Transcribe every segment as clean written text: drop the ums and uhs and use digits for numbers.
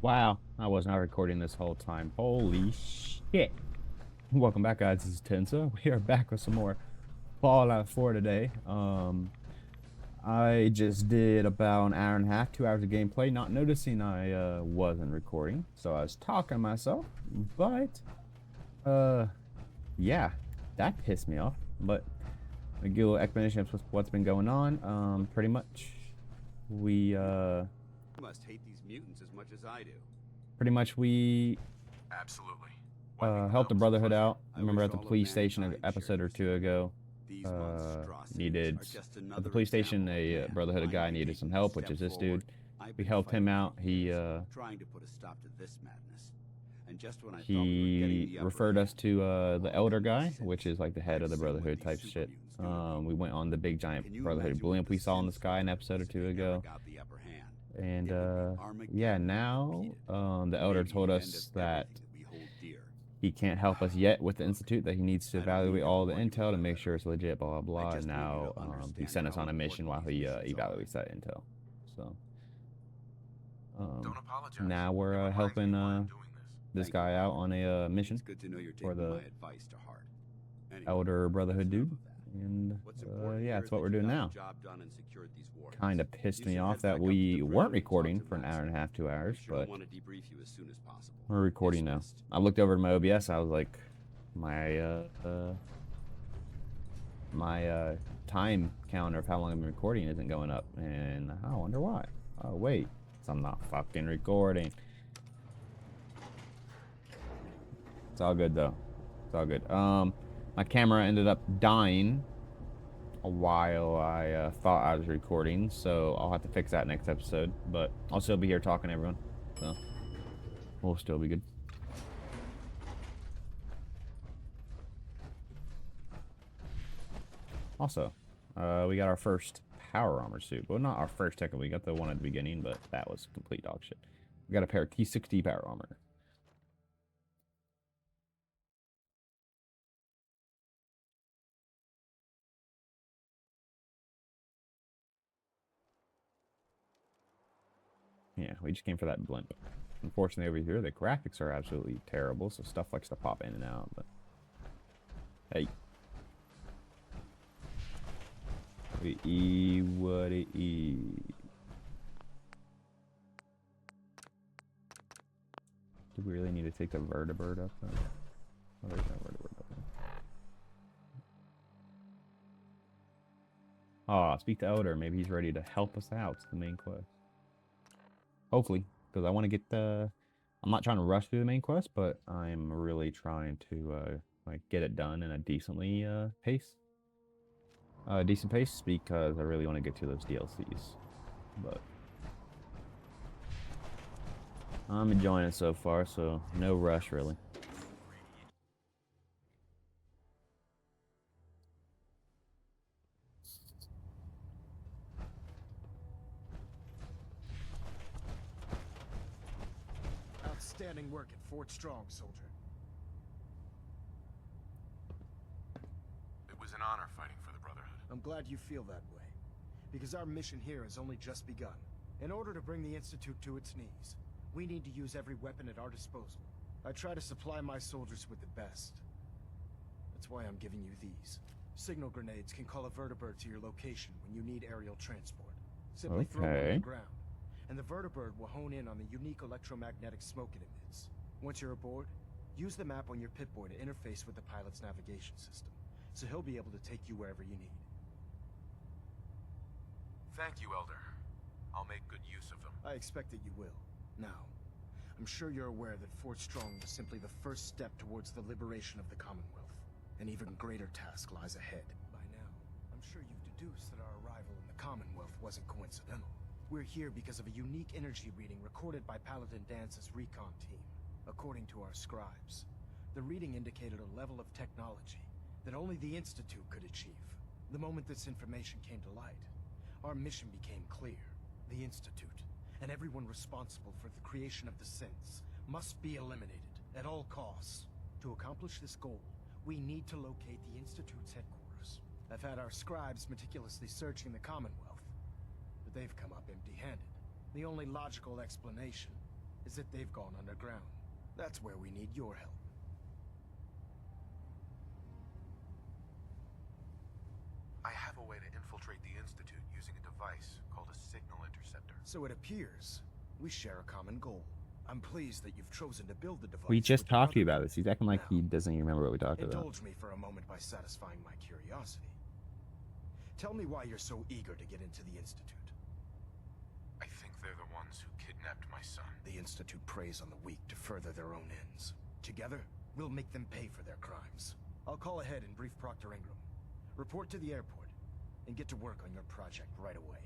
Wow, I was not recording this whole time. Holy shit. Welcome back, guys. This is Tensa. We are back with some more Fallout 4 today. I just did about an hour and a half, 2 hours of gameplay, not noticing I wasn't recording. So I was talking to myself, but uh yeah, that pissed me off. But I give a little explanation of what's been going on. Pretty much we You must hate these mutants as much as I do. we Absolutely. What helped the was the Brotherhood pleasure? out. I Remember wish at the all of police station an mankind episode shared or this two humanity. ago. These monstrosities Needed are just at another the police station example of a man Brotherhood of guy finally needed some taking a help, which step is this forward. dude. I've We been helped him fighting out. for years, trying to put a stop to this madness. And just when I thought we were getting He the upper referred us hand, to the all elder these guy, since, which is like the head I've of the seen what Brotherhood these type super shit. mutants do to people. We went on the big giant Can you Brotherhood imagine what blimp the we saw in the synths sky would an do episode or if two they ever ago. got the upper hand? And It would be yeah, Armageddon now repeated. the elder Maybe told the end us of that everything that we hold dear. he can't help us yet with the institute, that he needs to I don't need evaluate all the everyone to read intel to my make letter. sure it's legit, blah blah I blah. And just want you now to he understand sent us how on a mission important while these he missions are. evaluates that intel. So Don't apologize. now It we're reminds me helping why I'm doing this. this Thank guy you, out Father. on a mission It's good to know you're for taking my the advice to heart. Anyway, Elder Brotherhood that's enough dude. of that. And What's important yeah, here that's is what that we're you doing got now. the job done and secured these warheads. Kind of pissed You me should off head that back up to we the weren't perimeter and talk recording to for an hour and a Maxwell. half, 2 hours, I'm sure but he'll want to debrief you as soon as possible. we're recording now. Dismissed. I looked over to my OBS. I was like, my time counter of how long I've been recording isn't going up, and I wonder why. Oh wait, so I'm not fucking recording. It's all good though. It's all good. My camera ended up dying while I thought I was recording, so I'll have to fix that next episode. But I'll still be here talking to everyone, so we'll still be good. Also, we got our first power armor suit. Well, not our first technically. We got the one at the beginning, but that was complete dog shit. We got a pair of T60 power armor. Yeah, we just came for that blimp. Unfortunately, over here, the graphics are absolutely terrible, so stuff likes to pop in and out, but... Hey. We eat what it eat. Do we really need to take the vertibird up, though? Oh, there's no vertibird up there. Ah, speak to Elder. Maybe he's ready to help us out. It's the main quest. Hopefully, because I want to get the... I'm not trying to rush through the main quest, but I'm really trying to like get it done in a decently decent pace, because I really want to get to those DLCs. But I'm enjoying it so far, so no rush really. Outstanding work at Fort Strong, soldier. It was an honor fighting for the Brotherhood. I'm glad you feel that way, because our mission here has only just begun. In order to bring the Institute to its knees, we need to use every weapon at our disposal. I try to supply my soldiers with the best. That's why I'm giving you these. Signal grenades can call a vertibird to your location when you need aerial transport. Simply throw one on the ground, and the vertibird will hone in on the unique electromagnetic smoke it emits. Once you're aboard, use the map on your Pip-Boy to interface with the pilot's navigation system, so he'll be able to take you wherever you need. Thank you, Elder. I'll make good use of them. I expect that you will. Now, I'm sure you're aware that Fort Strong was simply the first step towards the liberation of the Commonwealth. An even greater task lies ahead. By now, I'm sure you've deduced that our arrival in the Commonwealth wasn't coincidental. We're here because of a unique energy reading recorded by Paladin Dance's recon team. According to our scribes, the reading indicated a level of technology that only the Institute could achieve. The moment this information came to light, our mission became clear. The Institute, and everyone responsible for the creation of the synths, must be eliminated at all costs. To accomplish this goal, we need to locate the Institute's headquarters. I've had our scribes meticulously searching the Commonwealth, but they've come up empty-handed. The only logical explanation is that they've gone underground. That's where we need your help. I have a way to infiltrate the Institute using a device called a signal interceptor. So it appears we share a common goal. I'm pleased that you've chosen to build the device. We just with the talked to you about Brotherhood. this. He's acting like he Now, doesn't even remember what we talked about. indulge me for a moment by satisfying my curiosity. Tell me why you're so eager to get into the Institute. I think they're the ones who kidnapped my son. The Institute preys on the weak to further their own ends. Together, we'll make them pay for their crimes. I'll call ahead and brief Proctor Ingram. Report to the airport, and get to work on your project right away.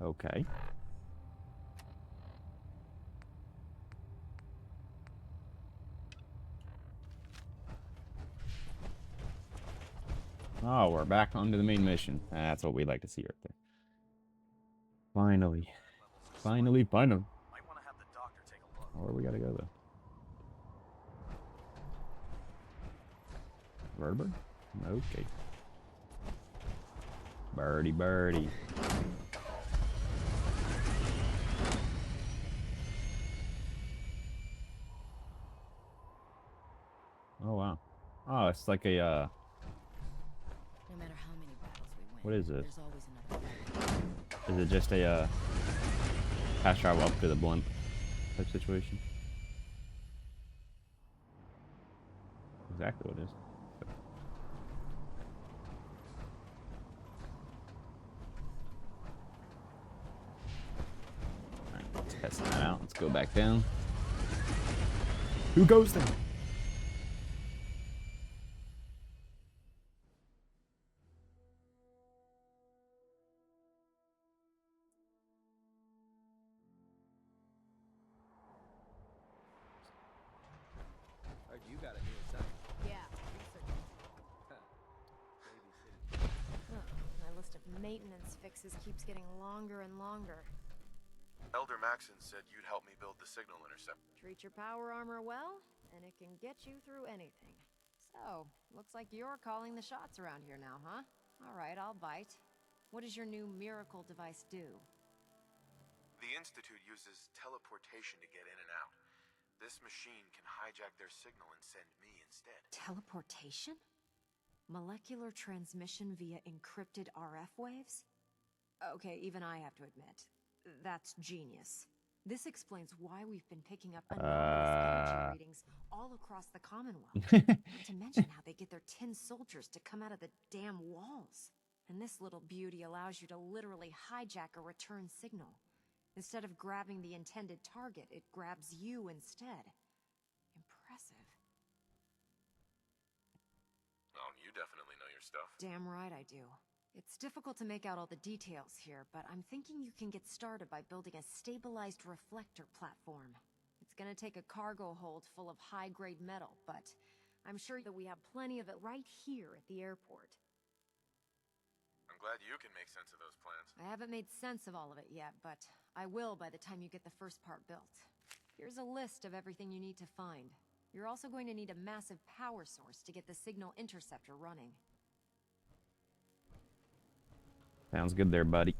Okay. Oh, we're back onto the main mission. That's what we like to see right there. Finally. Finally. Might want to have the doctor take a look. Where we gotta go, though? Vertebrate? Okay. Birdie, birdie. Oh, wow. Oh, it's like a, No matter how many battles we win, what is this? there's always another fight. Is it just a, fast travel up to the blimp type situation? Exactly what it is. Alright, test that out. Let's go back down. Who goes there? Heard you got a new assignment. Yeah, my list of maintenance fixes keeps getting longer and longer. Elder Maxon said you'd help me build the signal interceptor. Treat your power armor well, and it can get you through anything. So, looks like you're calling the shots around here now, huh? All right, I'll bite. What does your new miracle device do? The Institute uses teleportation to get in and out. This machine can hijack their signal and send me instead. Teleportation? Molecular transmission via encrypted RF waves? Okay, even I have to admit, that's genius. This explains why we've been picking up anomalous energy readings all across the Commonwealth. Not to mention how they get their tin soldiers to come out of the damn walls. And this little beauty allows you to literally hijack a return signal. Instead of grabbing the intended target, it grabs you instead. Impressive. Oh, you definitely know your stuff. Damn right I do. It's difficult to make out all the details here, but I'm thinking you can get started by building a stabilized reflector platform. It's gonna take a cargo hold full of high-grade metal, but I'm sure that we have plenty of it right here at the airport. I'm glad you can make sense of those plans. I haven't made sense of all of it yet, but I will by the time you get the first part built. Here's a list of everything you need to find. You're also going to need a massive power source to get the signal interceptor running. Sounds good there, buddy.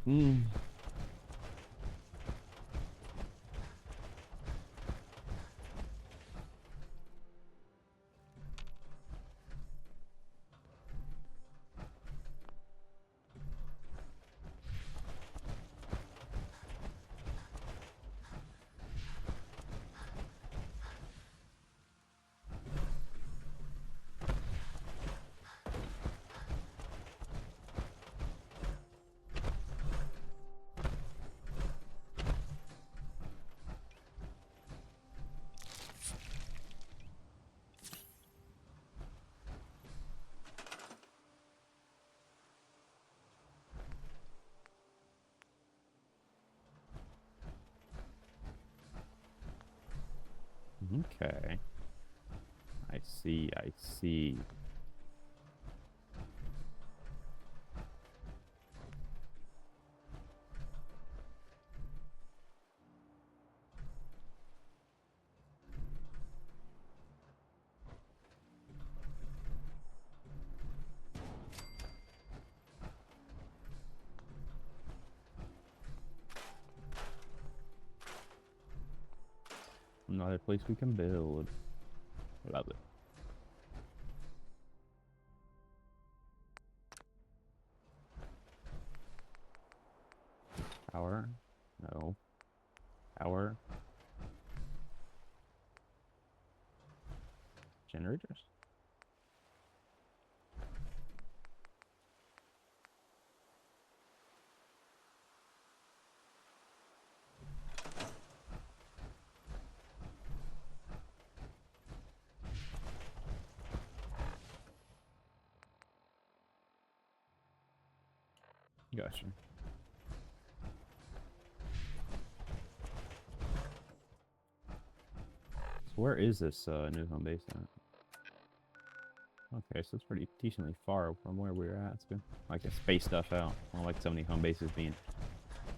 Okay. I see, I see. Another place we can build. Love it. Power? No. Power? Generators? Gotcha. So where is this new home base at? Okay, so it's pretty decently far from where we were at. It's good. I can space stuff out. I don't like so many home bases being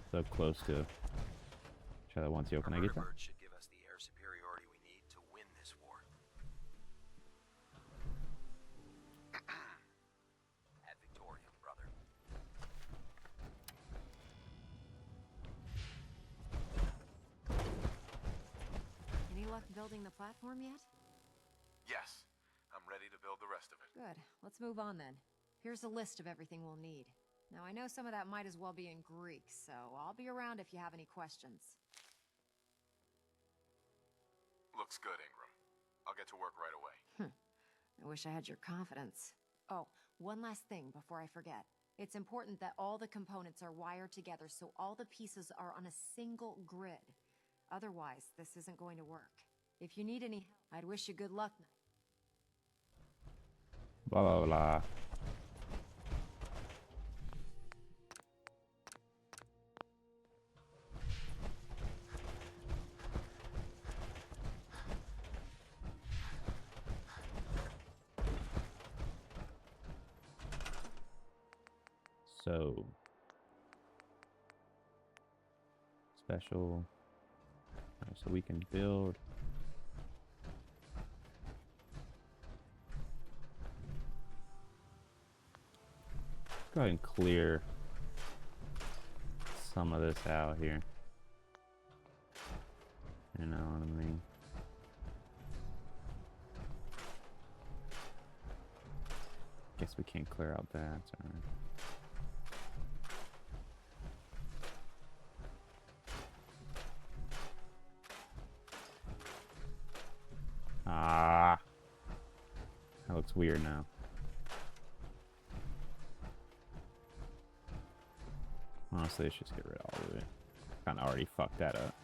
so close to each other. Once you can I get that? Bird should give us the air superiority we need to win this war. Ad Victoriam, brother. Any luck building the platform yet? Yes, I'm ready to build the rest of it. Good. Let's move on then. Here's a list of everything we'll need. Now, I know some of that might as well be in Greek, so I'll be around if you have any questions. Looks good, Ingram. I'll get to work right away. I wish I had your confidence. Oh, one last thing before I forget. It's important that all the components are wired together so all the pieces are on a single grid. Otherwise, this isn't going to work. If you need any help, I'd wish you good luck. Blah blah blah. So special. Alright, so we can build. Let's go ahead and clear some of this out here. You know what I mean? Guess we can't clear out that. Alright. Ah, that looks weird now. Honestly, let's just get rid of all of it. Kind of already fucked that up.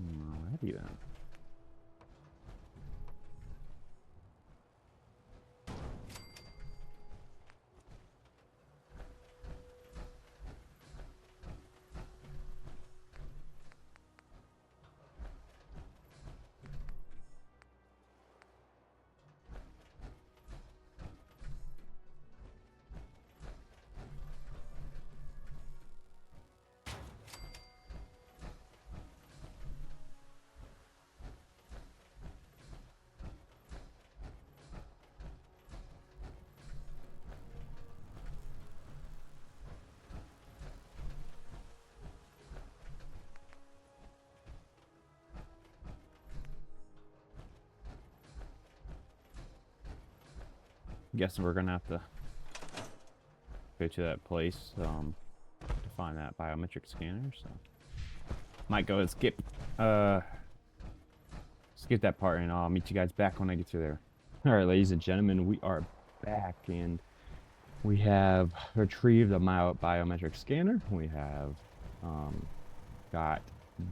Alrighty then. Guessing we're gonna have to go to that place to find that biometric scanner. So might go and skip that part, and I'll meet you guys back when I get through there. All right, ladies and gentlemen, we are back, and we have retrieved the biometric scanner. We have got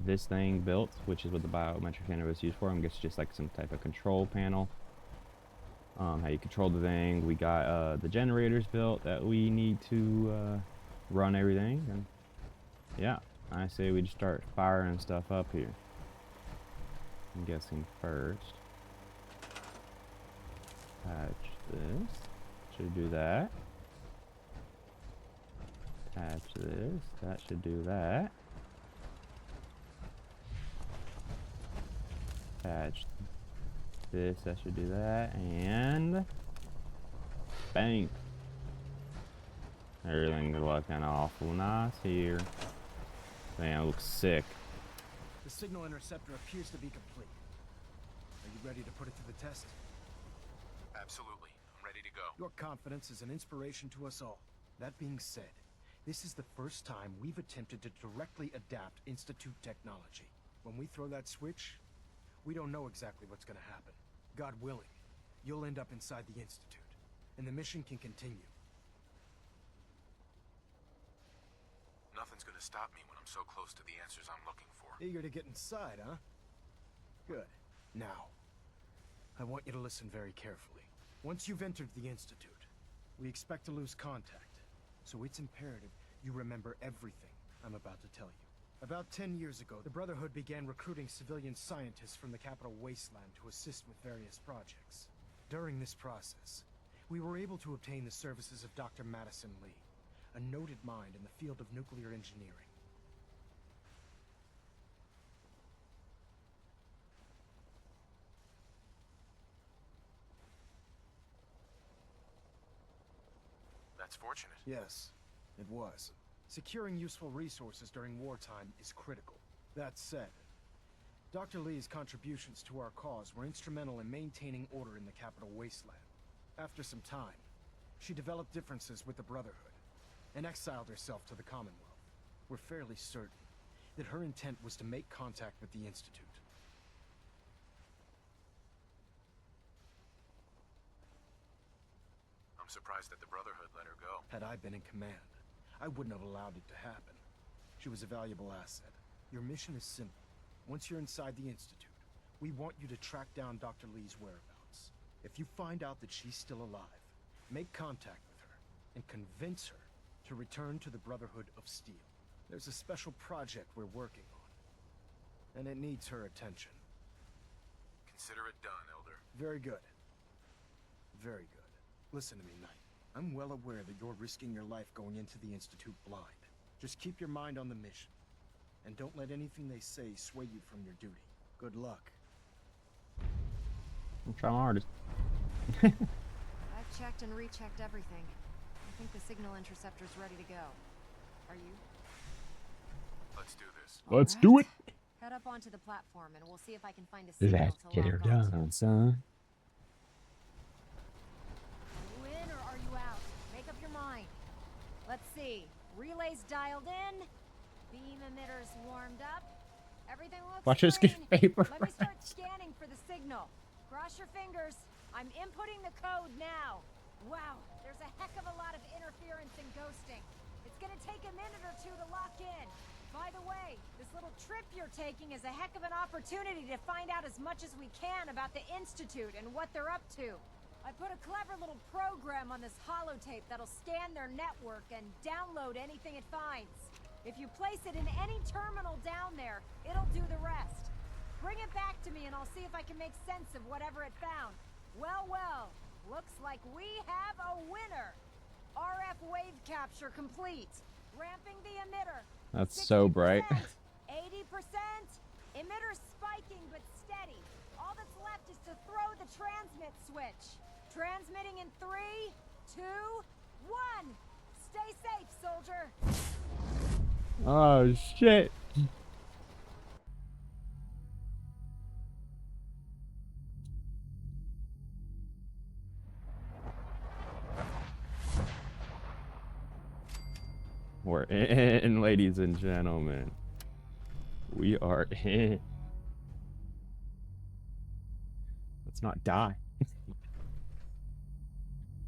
this thing built, which is what the biometric scanner was used for. I guess just like some type of control panel. how you control the thing. We got the generators built that we need to run everything, and yeah, I say we just start firing stuff up here. I'm guessing first. Patch this. Should do that. Patch this. That should do that. Patch this. That should do that. And bang. Everything's looking awful nice here. Man, it looks sick. The signal interceptor appears to be complete. Are you ready to put it to the test? Absolutely. I'm ready to go. Your confidence is an inspiration to us all. That being said, this is the first time we've attempted to directly adapt Institute technology. When we throw that switch, we don't know exactly what's going to happen. God willing, you'll end up inside the Institute, and the mission can continue. Nothing's gonna stop me when I'm so close to the answers I'm looking for. Eager to get inside, huh? Good. Now, I want you to listen very carefully. Once you've entered the Institute, we expect to lose contact. So it's imperative you remember everything I'm about to tell you. About 10 years ago, the Brotherhood began recruiting civilian scientists from the capital wasteland to assist with various projects. During this process, we were able to obtain the services of Dr. Madison Lee, a noted mind in the field of nuclear engineering. That's fortunate. Yes, it was. Securing useful resources during wartime is critical. That said, Dr. Lee's contributions to our cause were instrumental in maintaining order in the capital wasteland. After some time, she developed differences with the Brotherhood and exiled herself to the Commonwealth. We're fairly certain that her intent was to make contact with the Institute. I'm surprised that the Brotherhood let her go. Had I been in command, I wouldn't have allowed it to happen. She was a valuable asset. Your mission is simple. Once you're inside the Institute, we want you to track down Dr. Lee's whereabouts. If you find out that she's still alive, make contact with her and convince her to return to the Brotherhood of Steel. There's a special project we're working on, and it needs her attention. Consider it done, Elder. Very good. Very good. Listen to me, Knight. I'm well aware that you're risking your life going into the Institute blind. Just keep your mind on the mission, and don't let anything they say sway you from your duty. Good luck. I'm trying my hardest. I've checked and rechecked everything. I think the signal interceptor's ready to go. Are you? Let's do this. Let's All do right. it. Head up onto the platform and we'll see if I can find a signal Let's to get her lock onto. done, son. Are you in or are you out? Make up your mind. Let's see. Relays dialed in. Beam emitters warmed up. Everything looks Watch us green. get paper. Let me start scanning for the signal. Cross your fingers. I'm inputting the code now. Wow, there's a heck of a lot of interference and ghosting. It's gonna take a minute or two to lock in. By the way, this little trip you're taking is a heck of an opportunity to find out as much as we can about the Institute and what they're up to. I put a clever little program on this holotape that'll scan their network and download anything it finds. If you place it in any terminal down there, it'll do the rest. Bring it back to me and I'll see if I can make sense of whatever it found. Well, well, looks like we have a winner. RF wave capture complete. Ramping the emitter. That's so 60%, bright. 80%. Emitter spiking but steady. All that's left is to throw the transmit switch. Transmitting in 3, 2, 1. Stay safe, soldier. Oh shit. We're in, ladies and gentlemen. We are in. Let's not die.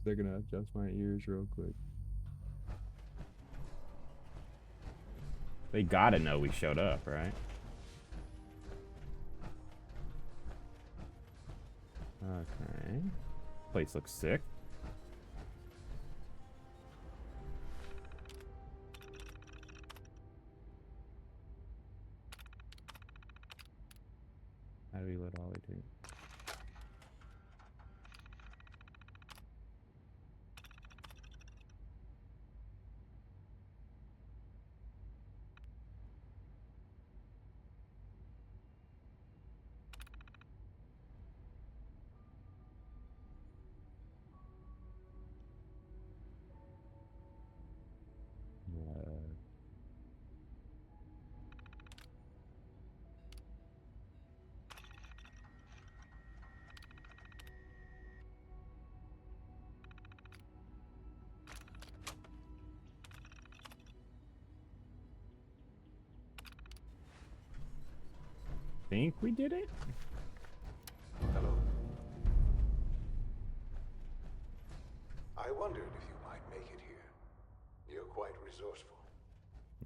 They're gonna adjust my ears real quick. They gotta know we showed up, right? Okay. place looks sick. How do we load all the way to? Think we did it? Hello. I wondered if you might make it here. You're quite resourceful.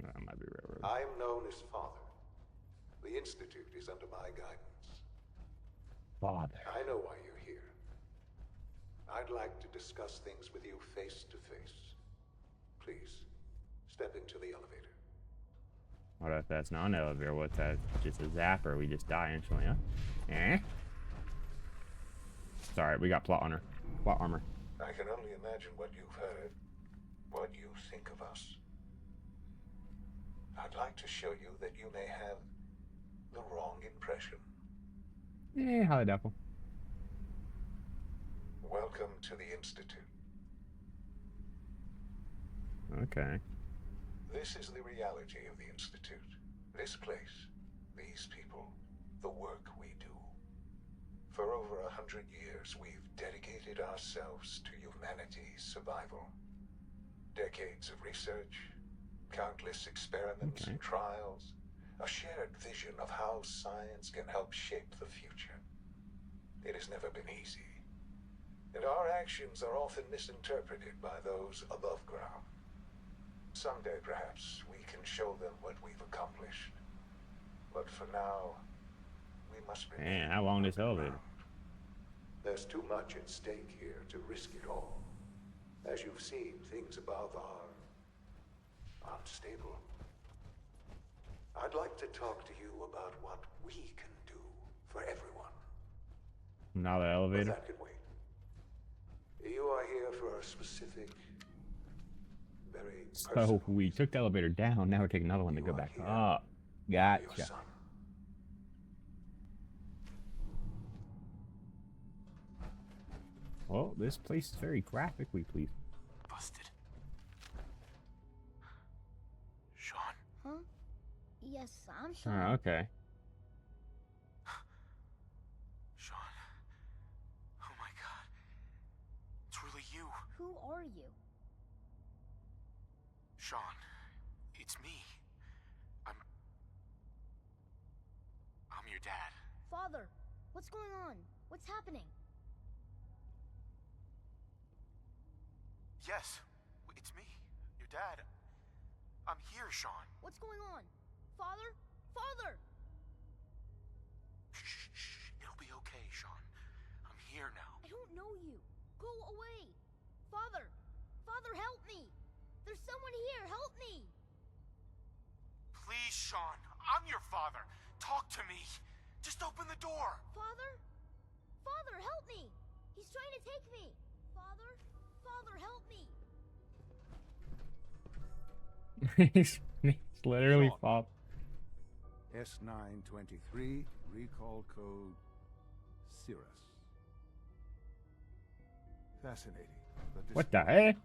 That might be railroad. I am known as Father. The Institute is under my guidance. Father. I know why you're here. I'd like to discuss things with you face to face. Please, step into the elevator. What if that's not an elevator? What's that? Just a zapper. We just die instantly, huh? Eh? Sorry, we got plot armor. Plot armor. I can only imagine what you've heard, what you think of us. I'd like to show you that you may have the wrong impression. Eh, how the devil. Welcome to the Institute. Okay. This is the reality of the Institute. This place, these people, the work we do. For over 100 years, we've dedicated ourselves to humanity's survival. Decades of research, countless experiments and trials, a shared vision of how science can help shape the future. It has never been easy, and our actions are often misinterpreted by those above ground. Someday, perhaps, we can show them what we've accomplished. But for now, we must remain. Man, how long this elevator? There's too much at stake here to risk it all. As you've seen, things above are unstable. I'd like to talk to you about what we can do for everyone. Now the But elevator. that can wait. You are here for a specific, very So personal we took the elevator down. Now we're taking another one to You go are back here up. for your Gotcha. son. Well, this place is very graphically pleasing. Busted. Sean, Huh? Yes, I'm Oh, Sean. okay. Sean. Oh my god. It's really you. Who are you? Sean, it's me. I'm your dad. Father, what's going on? What's happening? Yes, it's me, your dad. I'm here, Sean. What's going on? Father? Father! Shh, shh. It'll be okay, Sean. I'm here now. I don't know you. Go away. Father! Father, help me! There's someone here. Help me! Please, Sean. I'm your father. Talk to me. Just open the door. Father? Father, help me! He's trying to take me! Father? Father, help me! He's literally Sean. pop. S923, recall code Cirrus. Fascinating. But What the heck?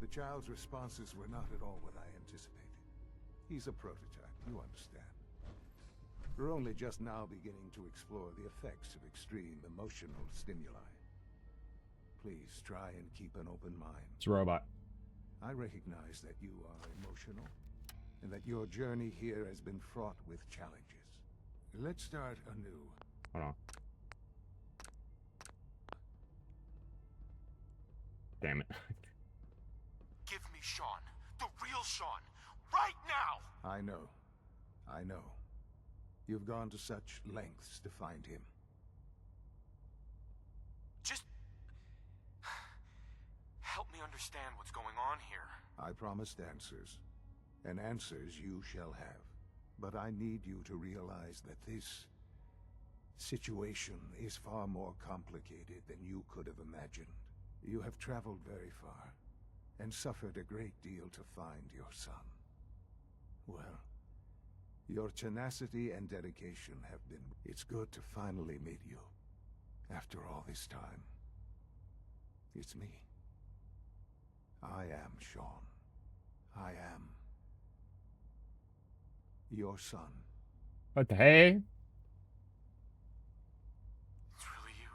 The child's responses were not at all what I anticipated. He's a prototype, you understand. We're only just now beginning to explore the effects of extreme emotional stimuli. Please try and keep an open mind. It's a robot. I recognize that you are emotional, and that your journey here has been fraught with challenges. Let's start anew. Hold on. Damn it. Give me Sean. The real Sean. Right now! I know. I know. You've gone to such lengths to find him. Just understand what's going on here. I promised answers, and answers you shall have. But I need you to realize that this situation is far more complicated than you could have imagined. You have traveled very far, and suffered a great deal to find your son. Well, your tenacity and dedication have been... It's good to finally meet you. After all this time. It's me. I am Sean. I am... your son. What the heck? It's really you.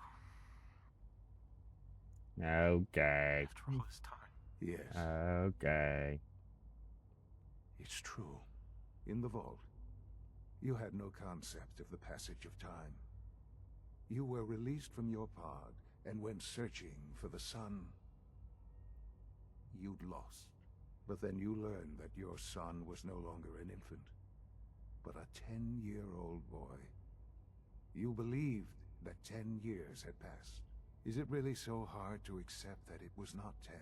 Okay. After all this time. Yes. Okay. It's true. In the vault, you had no concept of the passage of time. You were released from your pod and went searching for the sun you'd lost. But then you learned that your son was no longer an infant, but a 10-year-old boy. You believed that 10 years had passed. Is it really so hard to accept that it was not 10,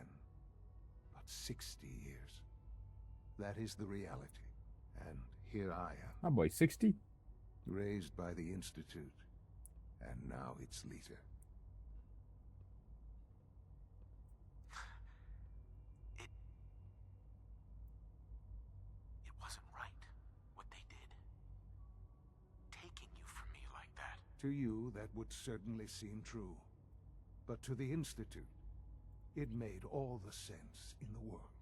but 60 years? That is the reality. And here I am. My boy, 60? Raised by the Institute, and now its leader. It wasn't right, what they did. Taking you from me like that. To you, that would certainly seem true. But to the Institute, it made all the sense in the world.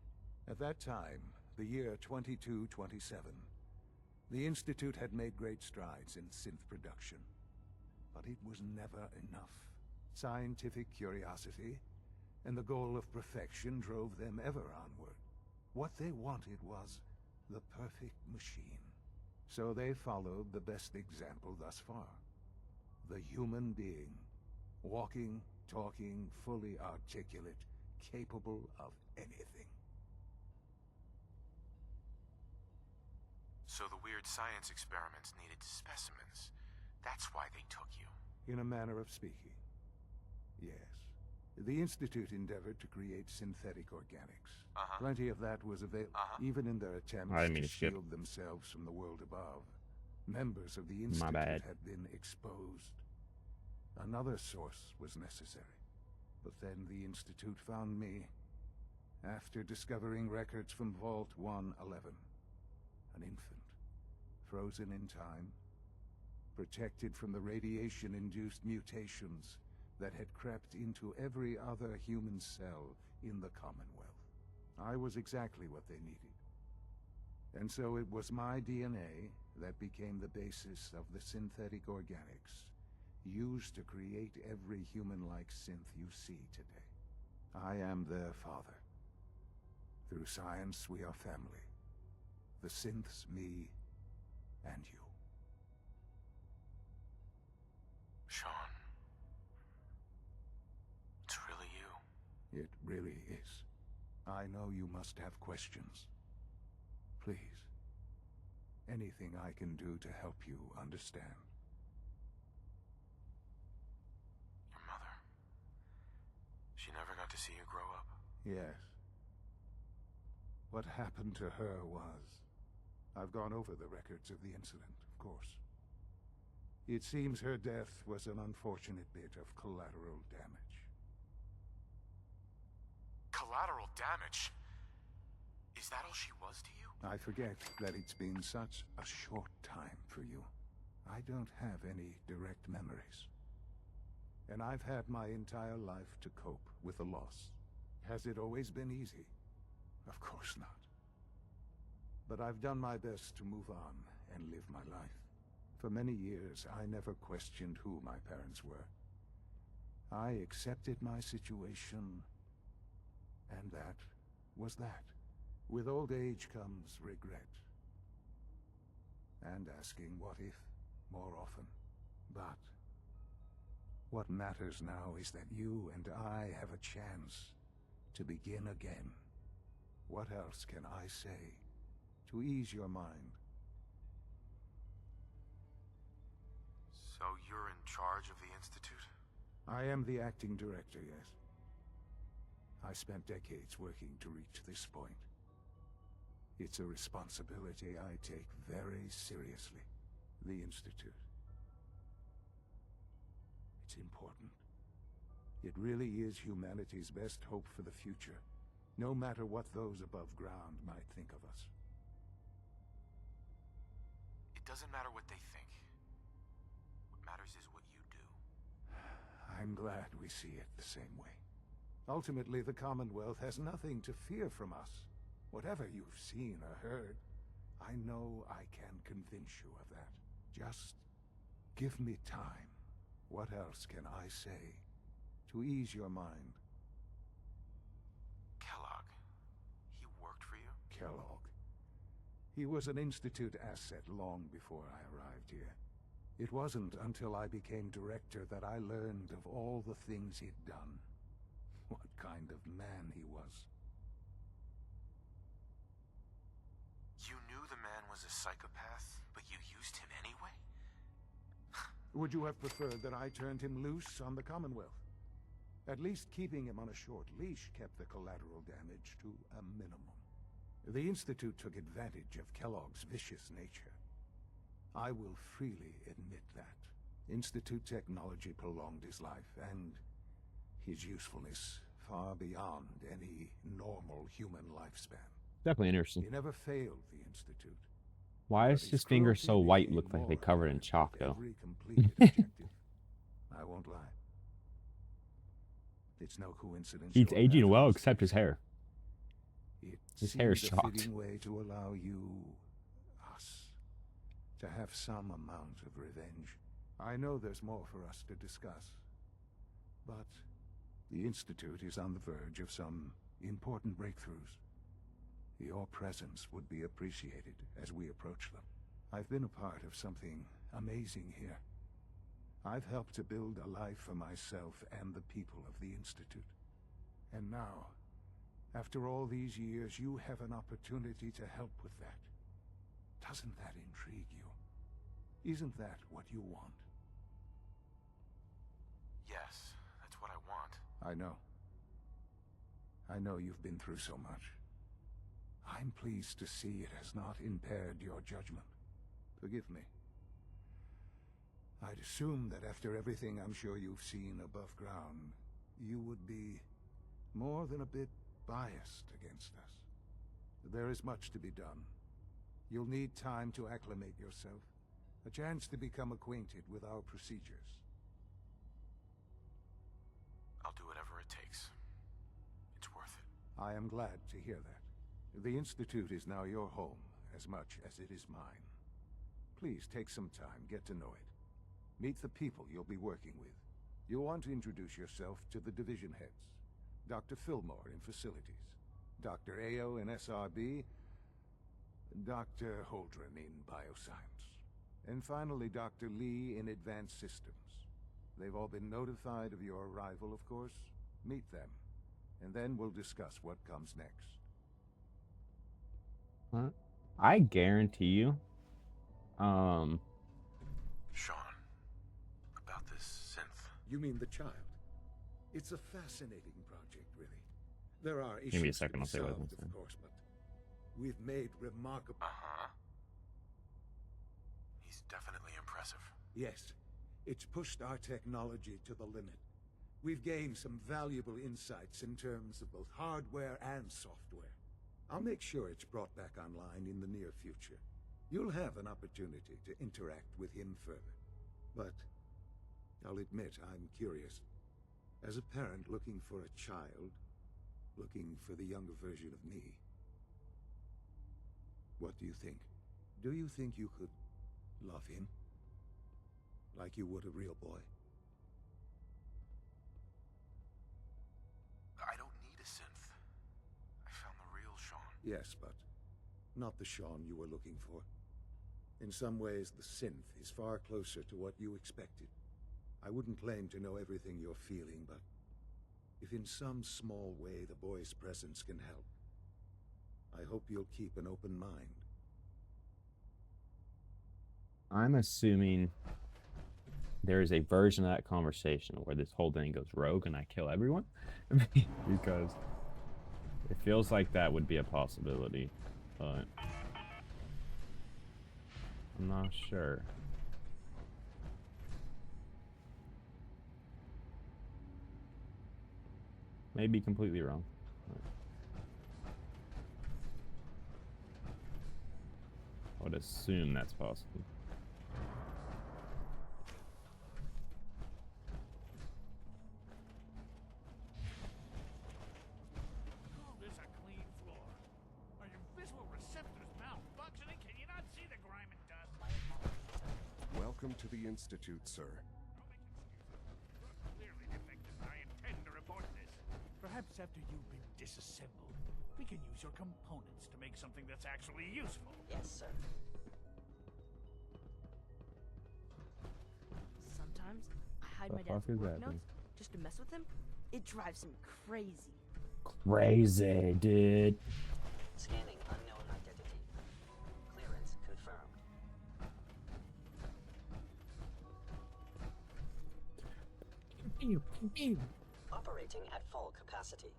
At that time, the year 2227, the Institute had made great strides in synth production. But it was never enough. Scientific curiosity and the goal of perfection drove them ever onward. What they wanted was the perfect machine. So they followed the best example thus far. The human being. Walking, talking, fully articulate, capable of anything. So the weird science experiments needed specimens. That's why they took you. In a manner of speaking. Yes. The Institute endeavored to create synthetic organics. Plenty of that was available, even in their attempts to shield themselves from the world above. Members of the Institute had been exposed. Another source was necessary. But then the Institute found me, after discovering records from Vault 111. An infant, frozen in time, protected from the radiation-induced mutations that had crept into every other human cell in the Commonwealth. I was exactly what they needed. And so it was my DNA that became the basis of the synthetic organics used to create every human-like synth you see today. I am their father. Through science, we are family. The synths, me, and you. Sean. It's really you. It really is. I know you must have questions. Please. Anything I can do to help you understand. Your mother. She never got to see you grow up. Yes. What happened to her was... I've gone over the records of the incident, of course. It seems her death was an unfortunate bit of collateral damage. Collateral damage? Is that all she was to you? I forget that it's been such a short time for you. I don't have any direct memories. And I've had my entire life to cope with the loss. Has it always been easy? Of course not. But I've done my best to move on and live my life. For many years, I never questioned who my parents were. I accepted my situation, and that was that. With old age comes regret. And asking what if more often. But what matters now is that you and I have a chance to begin again. What else can I say to ease your mind? So you're in charge of the Institute? I am the acting director, yes. I spent decades working to reach this point. It's a responsibility I take very seriously. The Institute. It's important. It really is humanity's best hope for the future, no matter what those above ground might think of us. It doesn't matter what they think. What matters is what you do. I'm glad we see it the same way. Ultimately, the Commonwealth has nothing to fear from us. Whatever you've seen or heard, I know I can convince you of that. Just give me time. What else can I say to ease your mind? Kellogg. He worked for you? Kellogg. He was an Institute asset long before I arrived here. It wasn't until I became director that I learned of all the things he'd done. What kind of man he was. You knew the man was a psychopath, but you used him anyway? Would you have preferred that I turned him loose on the Commonwealth? At least keeping him on a short leash kept the collateral damage to a minimum. The Institute took advantage of Kellogg's vicious nature. I will freely admit that. Institute technology prolonged his life, and his usefulness far beyond any normal human lifespan. Definitely interesting. He never failed the Institute. Why is But his his fingers so cruelty white? became Look like they more covered in apparent chalk, with though. every completed objective. I won't lie. It's no coincidence. He's your aging well, methods except his hair. It His hair is seemed a shocked. fitting way to allow you, us, to have some amount of revenge. I know there's more for us to discuss, but the Institute is on the verge of some important breakthroughs. Your presence would be appreciated as we approach them. I've been a part of something amazing here. I've helped to build a life for myself and the people of the Institute. And now, after all these years, you have an opportunity to help with that. Doesn't that intrigue you? Isn't that what you want? Yes, that's what I want. I know. I know you've been through so much. I'm pleased to see it has not impaired your judgment. Forgive me. I'd assume that after everything I'm sure you've seen above ground, you would be more than a bit biased against us. There is much to be done. You'll need time to acclimate yourself, a chance to become acquainted with our procedures. I'll do whatever it takes. It's worth it. I am glad to hear that. The Institute is now your home as much as it is mine. Please take some time, get to know it. Meet the people you'll be working with. You'll want to introduce yourself to the division heads. Dr. Fillmore in Facilities, Dr. Ao in SRB, Dr. Holdren in Bioscience, and finally Dr. Lee in Advanced Systems. They've all been notified of your arrival, of course. Meet them, and then we'll discuss what comes next. I guarantee you, Sean, about this synth. You mean the child? It's a fascinating project, really. There are issues Give me a to second, be I'll say what I solved, was of gonna say. course, but we've made remarkable... Uh-huh. He's definitely impressive. Yes, it's pushed our technology to the limit. We've gained some valuable insights in terms of both hardware and software. I'll make sure it's brought back online in the near future. You'll have an opportunity to interact with him further. But I'll admit I'm curious. As a parent looking for a child, looking for the younger version of me, what do you think? Do you think you could love him? Like you would a real boy? I don't need a synth. I found the real Sean. Yes, but not the Sean you were looking for. In some ways, the synth is far closer to what you expected. I wouldn't claim to know everything you're feeling, but if in some small way the boy's presence can help, I hope you'll keep an open mind. I'm assuming there is a version of that conversation where this whole thing goes rogue and I kill everyone. Because it feels like that would be a possibility, but I'm not sure. May be completely wrong. I would assume that's possible. Call this a clean floor. Are your visual receptors malfunctioning? Can you not see the grime and dust? Welcome to the Institute, sir. Clearly defective. I intend to report this. Perhaps after you've been disassembled, we can use your components to make something that's actually useful. Yes, sir. Sometimes I hide my dad's work notes just to mess with him. It drives him crazy. Crazy, dude. Scanning unknown identity. Clearance confirmed. Operating at full capacity.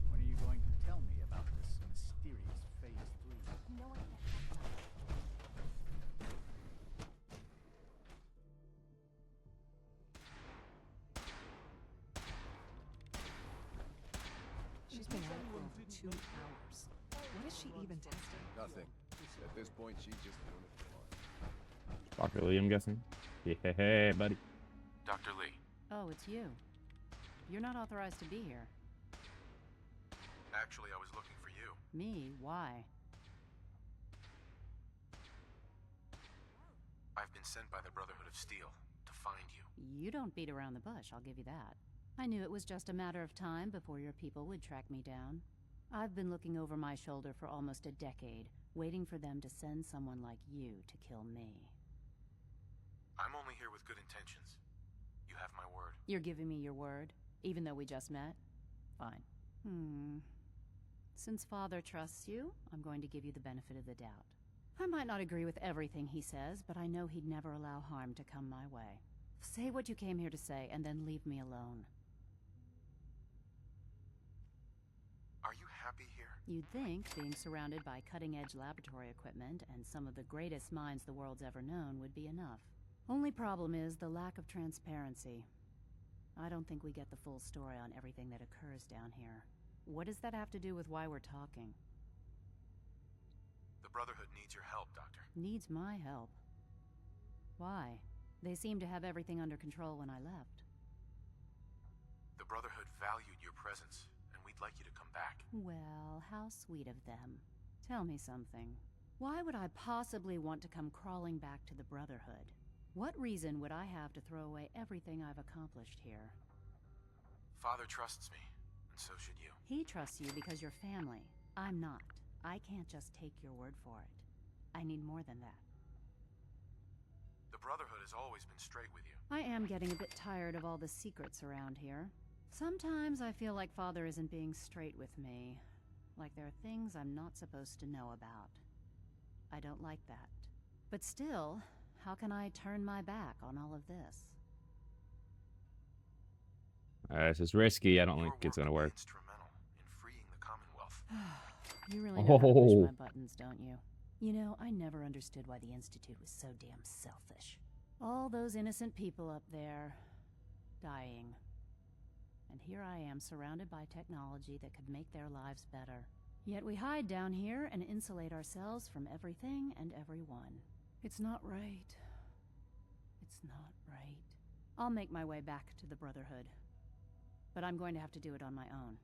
When are you going to tell me about this mysterious Phase 3? No one can help us. She's been out for over 2 hours. What is she even testing? Nothing. At this point, she's just doing it for fun. Dr. Lee, I'm guessing. Yeah, buddy. Dr. Lee, Oh, it's you. You're not authorized to be here. actually, I was looking for you. Me? Why? I've been sent by the Brotherhood of Steel to find you. You don't beat around the bush, I'll give you that. I knew it was just a matter of time before your people would track me down. I've been looking over my shoulder for almost a decade, waiting for them to send someone like you to kill me. I'm only here with good intentions. You have my word. You're giving me your word, even though we just met? Fine. Since Father trusts you, I'm going to give you the benefit of the doubt. I might not agree with everything he says, but I know he'd never allow harm to come my way. Say what you came here to say, and then leave me alone. Are you happy here? You'd think being surrounded by cutting-edge laboratory equipment and some of the greatest minds the world's ever known would be enough. Only problem is the lack of transparency. I don't think we get the full story on everything that occurs down here. What does that have to do with why we're talking? The Brotherhood needs your help, Doctor. Needs my help. Why? They seemed to have everything under control when I left. The Brotherhood valued your presence, and we'd like you to come back. Well, how sweet of them. Tell me something. Why would I possibly want to come crawling back to the Brotherhood? What reason would I have to throw away everything I've accomplished here? Father trusts me, and so should you. He trusts you because you're family. I'm not. I can't just take your word for it. I need more than that. The Brotherhood has always been straight with you. I am getting a bit tired of all the secrets around here. Sometimes I feel like Father isn't being straight with me. Like there are things I'm not supposed to know about. I don't like that. But still, how can I turn my back on all of this? This is risky. I don't think it's gonna work. Instrumental in freeing the Commonwealth. You really know how to push my buttons, don't you? You know, I never understood why the Institute was so damn selfish. All those innocent people up there, dying. And here I am, surrounded by technology that could make their lives better. Yet we hide down here and insulate ourselves from everything and everyone. It's not right. It's not right. I'll make my way back to the Brotherhood. But I'm going to have to do it on my own.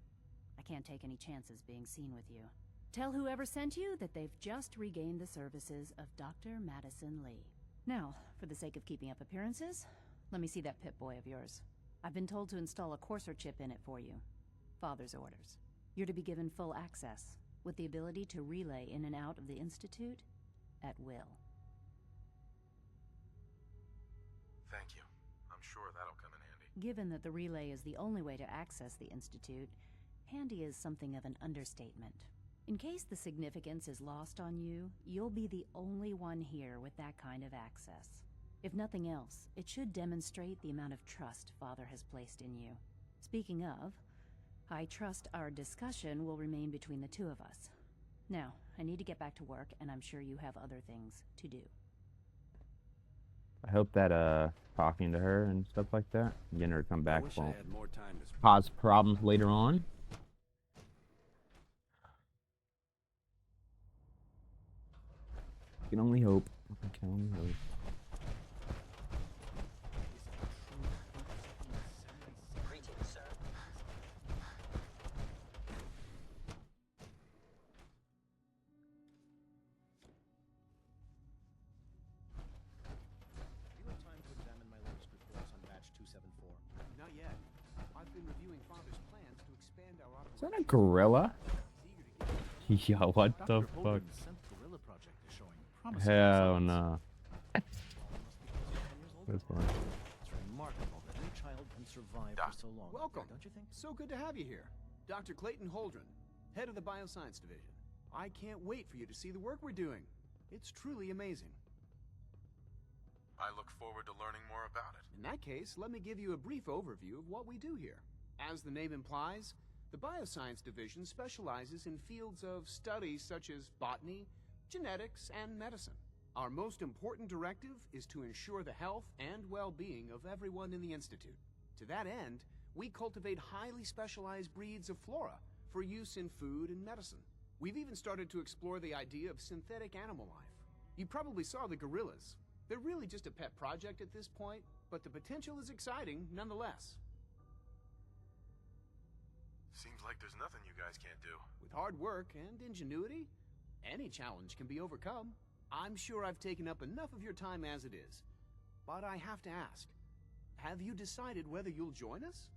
I can't take any chances being seen with you. Tell whoever sent you that they've just regained the services of Dr. Madison Lee. Now, for the sake of keeping up appearances, let me see that Pip-Boy of yours. I've been told to install a Courser chip in it for you. Father's orders. You're to be given full access, with the ability to relay in and out of the Institute at will. Thank you. I'm sure that'll come in handy. Given that the relay is the only way to access the Institute, handy is something of an understatement. In case the significance is lost on you, you'll be the only one here with that kind of access. If nothing else, it should demonstrate the amount of trust Father has placed in you. Speaking of, I trust our discussion will remain between the two of us. Now, I need to get back to work, and I'm sure you have other things to do. I hope that talking to her and stuff like that, getting her to come back wish I won't had more time to cause problems later on. I can only hope. I can only hope. Greetings, sir. You have time to examine my latest reports on batch 274? Not yet. I've been reviewing Father's plans to expand our Is that a gorilla? He's eager to get Yeah, what the Dr. fuck? Hogan's Synth Gorilla project is showing promising Hell results. no. That's fine. It's remarkable that any child can survive for so long. Welcome. Don't you think? So good to have you here. Dr. Clayton Holdren, head of the Bioscience Division. I can't wait for you to see the work we're doing. It's truly amazing. I look forward to learning more about it. In that case, let me give you a brief overview of what we do here. As the name implies, the Bioscience Division specializes in fields of study such as botany, genetics, and medicine. Our most important directive is to ensure the health and well-being of everyone in the Institute. To that end, we cultivate highly specialized breeds of flora for use in food and medicine. We've even started to explore the idea of synthetic animal life. You probably saw the gorillas. They're really just a pet project at this point, but the potential is exciting nonetheless. Seems like there's nothing you guys can't do. With hard work and ingenuity, any challenge can be overcome. I'm sure I've taken up enough of your time as it is. But I have to ask, have you decided whether you'll join us?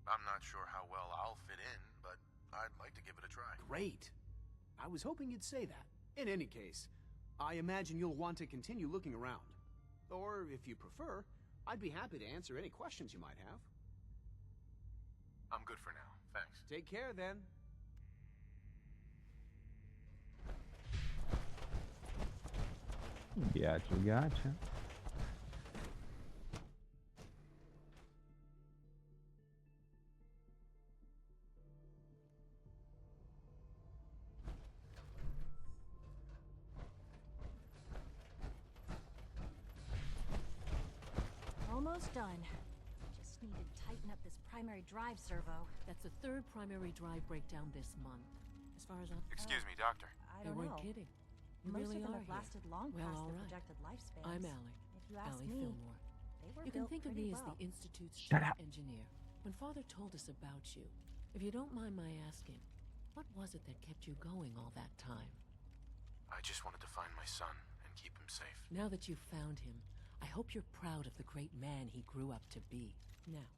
I'm not sure how well I'll fit in, but I'd like to give it a try. Great. I was hoping you'd say that. In any case, I imagine you'll want to continue looking around. Or, if you prefer, I'd be happy to answer any questions you might have. I'm good for now, thanks. Take care, then. Gotcha. Almost done. Just need to tighten up this primary drive servo. That's the third primary drive breakdown this month. As far as I'm... Excuse me, Doctor. I They don't weren't know. kidding. You Most really of them are have here. lasted long Well, past all their right. projected lifespans. I'm Allie. If you ask Allie me, Fillmore. they were You can built think of pretty me as well. the Institute's Shut chief up. engineer. When Father told us about you, if you don't mind my asking, what was it that kept you going all that time? I just wanted to find my son and keep him safe. Now that you've found him, I hope you're proud of the great man he grew up to be. Now,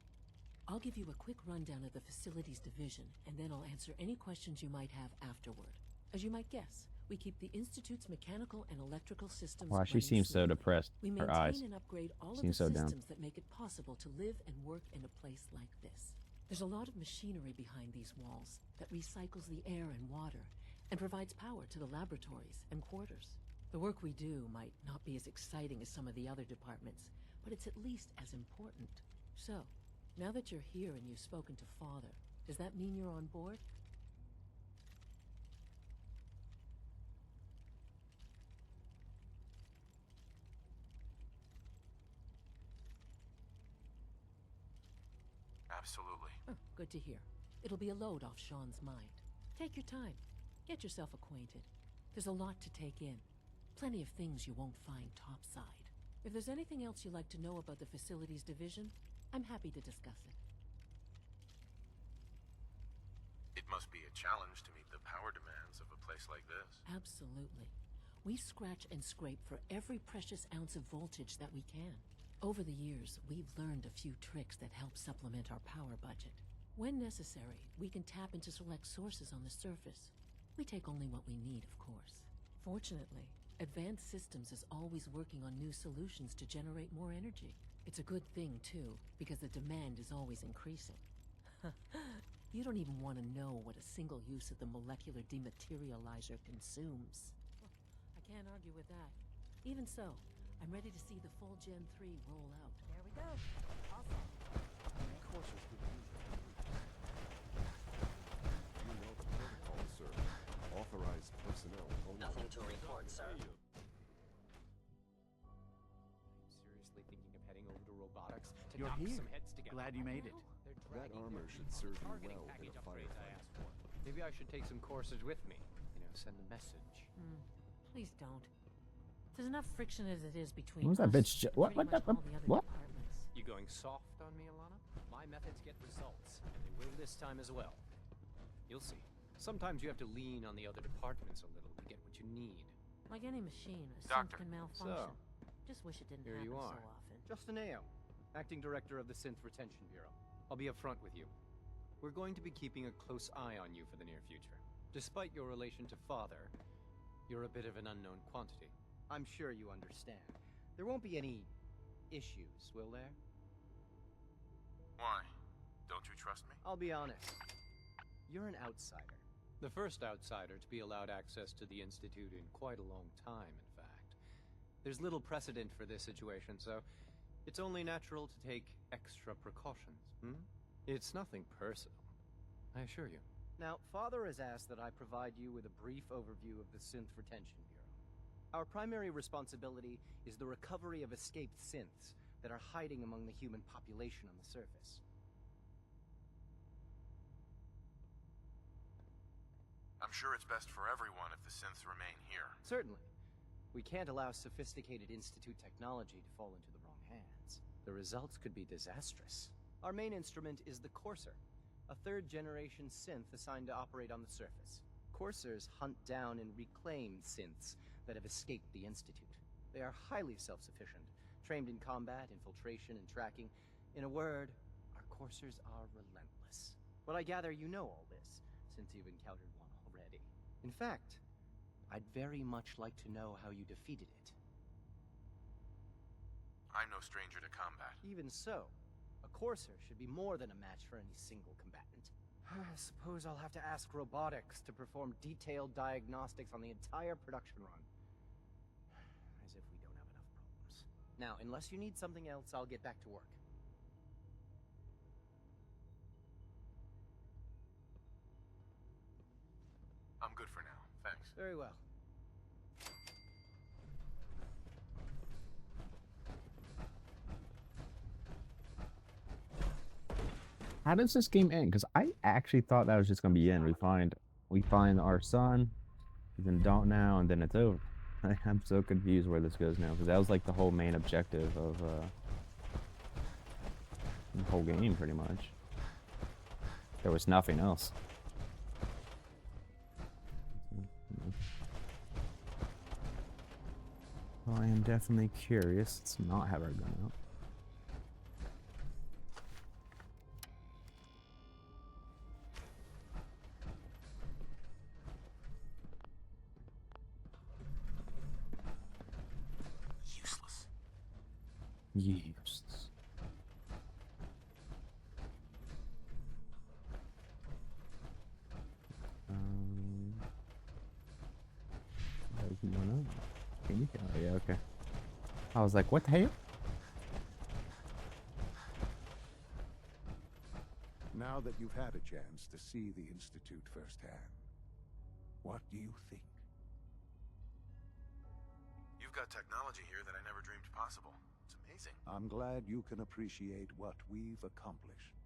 I'll give you a quick rundown of the Facilities Division, and then I'll answer any questions you might have afterward. As you might guess, we keep the Institute's mechanical and electrical systems Wow, she running seems so smoothly. depressed. We Her maintain eyes and upgrade all seem of the so down. systems that make it possible to live and work in a place like this. There's a lot of machinery behind these walls that recycles the air and water and provides power to the laboratories and quarters. The work we do might not be as exciting as some of the other departments, but it's at least as important. So, now that you're here and you've spoken to Father, does that mean you're on board? Absolutely. Oh, good to hear. It'll be a load off Sean's mind. Take your time. Get yourself acquainted. There's a lot to take in. Plenty of things you won't find topside. If there's anything else you'd like to know about the Facilities Division, I'm happy to discuss it. It must be a challenge to meet the power demands place like this. Absolutely. We scratch and scrape for every precious ounce of voltage that we can. Over the years, we've learned a few tricks that help supplement our power budget. When necessary, we can tap into select sources on the surface. We take only what we need, of course. Fortunately, Advanced Systems is always working on new solutions to generate more energy. It's a good thing, too, because the demand is always increasing. You don't even want to know what a single use of the molecular dematerializer consumes. I can't argue with that. Even so, I'm ready to see the full Gen 3 roll out. There we go. All set. Coursers could use it. You know the protocol, sir. Authorized personnel only. Nothing to report, sir. Seriously thinking of heading over to robotics to You're knock here. some heads together. Glad you made it. That armor should serve you Targeting well in package a upgrades I firefight. asked for. Maybe I should take some courses with me. You know, send a message. Please don't. There's enough friction as it is between What was us that bitch? and What? pretty What? much all the other What? departments. You going soft on me, Alana? My methods get results, and they will this time as well. You'll see. Sometimes you have to lean on the other departments a little to get what you need. Like any machine, a Doctor. synth can malfunction. So, Just wish it didn't here happen you so are. often. Justin Ayo, Acting Director of the Synth Retention Bureau. I'll be upfront with you. We're going to be keeping a close eye on you for the near future. Despite your relation to Father, you're a bit of an unknown quantity. I'm sure you understand. There won't be any issues, will there? Why? Don't you trust me? I'll be honest. You're an outsider. The first outsider to be allowed access to the Institute in quite a long time, in fact. There's little precedent for this situation, so it's only natural to take extra precautions. It's nothing personal, I assure you. Now, Father has asked that I provide you with a brief overview of the Synth Retention Bureau. Our primary responsibility is the recovery of escaped synths that are hiding among the human population on the surface. I'm sure it's best for everyone if the synths remain here. Certainly. We can't allow sophisticated Institute technology to fall into the wrong hands. The results could be disastrous. Our main instrument is the Courser, a third-generation synth assigned to operate on the surface. Coursers hunt down and reclaim synths that have escaped the Institute. They are highly self-sufficient, trained in combat, infiltration, and tracking. In a word, our Coursers are relentless. But I gather you know all this, since you've encountered one already. In fact, I'd very much like to know how you defeated it. I'm no stranger to combat. Even so, a Courser should be more than a match for any single combatant. I suppose I'll have to ask robotics to perform detailed diagnostics on the entire production run. As if we don't have enough problems. Now, unless you need something else, I'll get back to work. I'm good for now, thanks. Very well. How does this game end? Because I actually thought that was just gonna be the end. We find our son. He's in Dalton now, and then it's over. I'm so confused where this goes now, because that was like the whole main objective of the whole game, pretty much. There was nothing else. Well, I am definitely curious. Let's not have our gun out. Useless. Useless. No, no. Can you go? Yeah, okay. I was like, what the hell? Now that you've had a chance to see the Institute firsthand, what do you think? You've got technology here that I never dreamed possible. It's amazing. I'm glad you can appreciate what we've accomplished.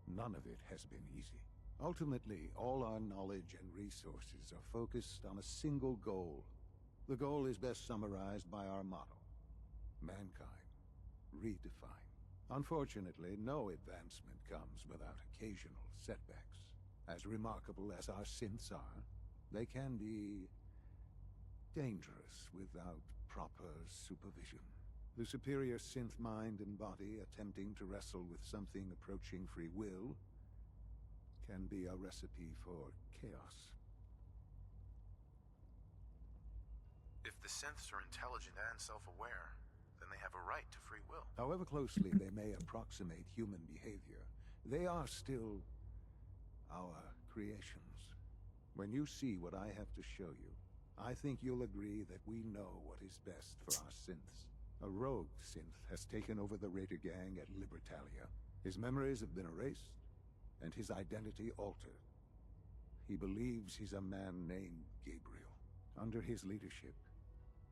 None of it has been easy. Ultimately, all our knowledge and resources are focused on a single goal. The goal is best summarized by our motto: mankind, redefined. Unfortunately, no advancement comes without occasional setbacks. As remarkable as our synths are, They can be dangerous without proper supervision. The superior synth mind and body attempting to wrestle with something approaching free will can be a recipe for chaos. If the synths are intelligent and self-aware, then they have a right to free will. However closely they may approximate human behavior, they are still our creations. When you see what I have to show you, I think you'll agree that we know what is best for our synths. A rogue synth has taken over the Raider gang at Libertalia. His memories have been erased, and his identity altered. He believes he's a man named Gabriel. Under his leadership,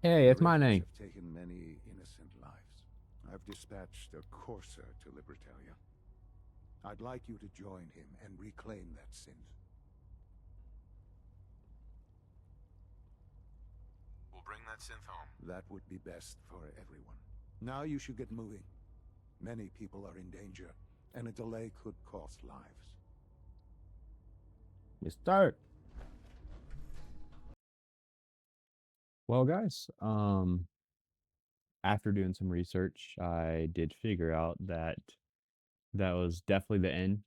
hey, it's my name. Have taken many innocent lives. I've dispatched a courser to Libertalia. I'd like you to join him and reclaim that synth. We'll bring that synth home. That would be best for everyone. Now you should get moving. Many people are in danger, and a delay could cost lives. Let's start. Well, guys, after doing some research, I did figure out that that was definitely the end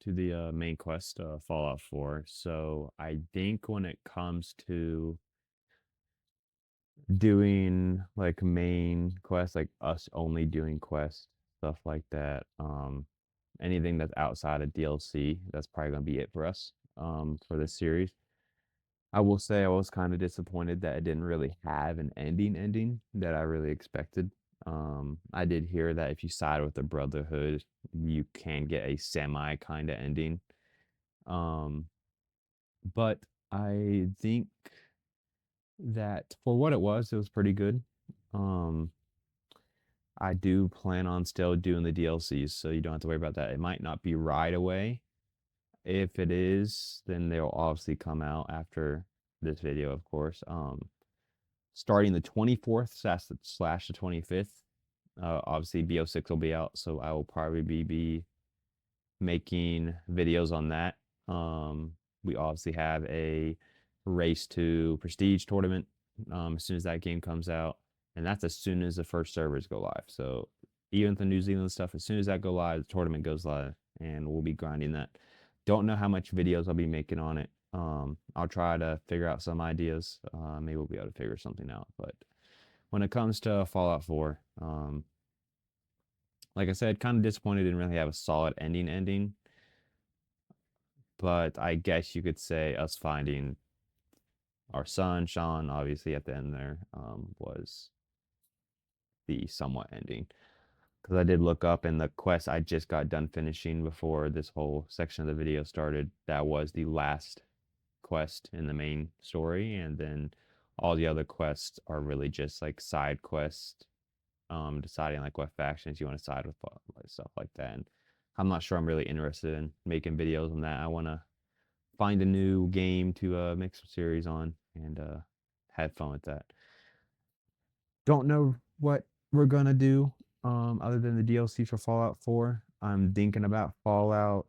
to the main quest, Fallout 4. So I think when it comes to doing like main quests, like us only doing quests, stuff like that, anything that's outside of DLC, that's probably gonna be it for us, for this series. I will say I was kind of disappointed that it didn't really have an ending that I really expected. I did hear that if you side with the Brotherhood, you can get a semi kind of ending. But I think that for what it was pretty good. I do plan on still doing the DLCs, so you don't have to worry about that. It might not be right away. If it is, then they'll obviously come out after this video, of course. Starting the 24th slash the 25th. Obviously, BO6 will be out, so I will probably be making videos on that. We obviously have a Race to Prestige tournament as soon as that game comes out, and that's as soon as the first servers go live. So even the New Zealand stuff, as soon as that go live, the tournament goes live, and we'll be grinding that. Don't know how much videos I'll be making on it. I'll try to figure out some ideas. Maybe we'll be able to figure something out. But when it comes to Fallout 4, like I said, kind of disappointed didn't really have a solid ending. But I guess you could say us finding our son, Sean, obviously at the end there, was the somewhat ending. Because I did look up, and the quest I just got done finishing before this whole section of the video started, that was the last quest in the main story, and then all the other quests are really just like side quests, deciding like what factions you want to side with, stuff like that. And I'm not sure I'm really interested in making videos on that. I want to find a new game to make some series on and have fun with that. Don't know what we're gonna do other than the DLC for Fallout 4. I'm thinking about Fallout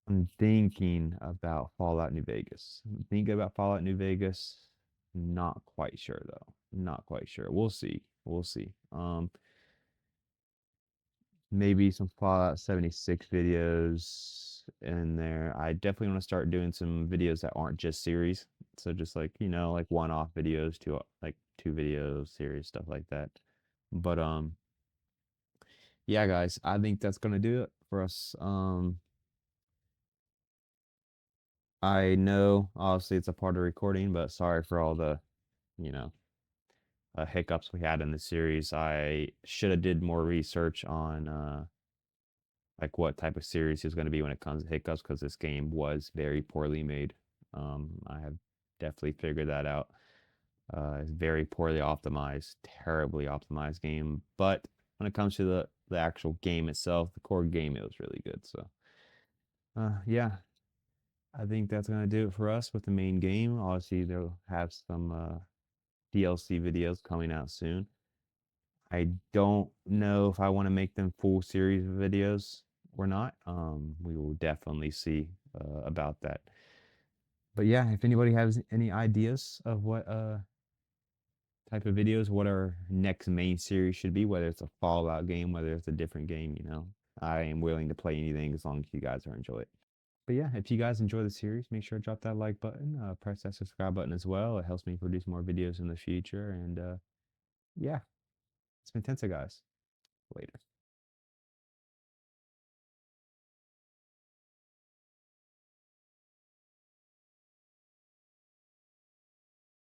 New Vegas. Not quite sure though. Not quite sure. We'll see. Maybe some Fallout 76 videos in there. I definitely want to start doing some videos that aren't just series. So just like, like one-off videos, two videos, series, stuff like that. But yeah, guys, I think that's gonna do it for us. I know obviously it's a part of recording, but sorry for all the, hiccups we had in the series. I should have did more research on like what type of series is going to be when it comes to hiccups, because this game was very poorly made. I have definitely figured that out. It's very poorly optimized, terribly optimized game. But when it comes to the actual game itself, the core game, it was really good. So yeah, I think that's going to do it for us with the main game. Obviously, they'll have some DLC videos coming out soon. I don't know if I want to make them full series videos or not. We will definitely see about that. But yeah, if anybody has any ideas of what type of videos, what our next main series should be, whether it's a Fallout game, whether it's a different game, you know, I am willing to play anything as long as you guys are enjoy it. But yeah, if you guys enjoy the series, make sure to drop that like button, press that subscribe button as well. It helps me produce more videos in the future. And yeah, it's been Tensa, guys. Later.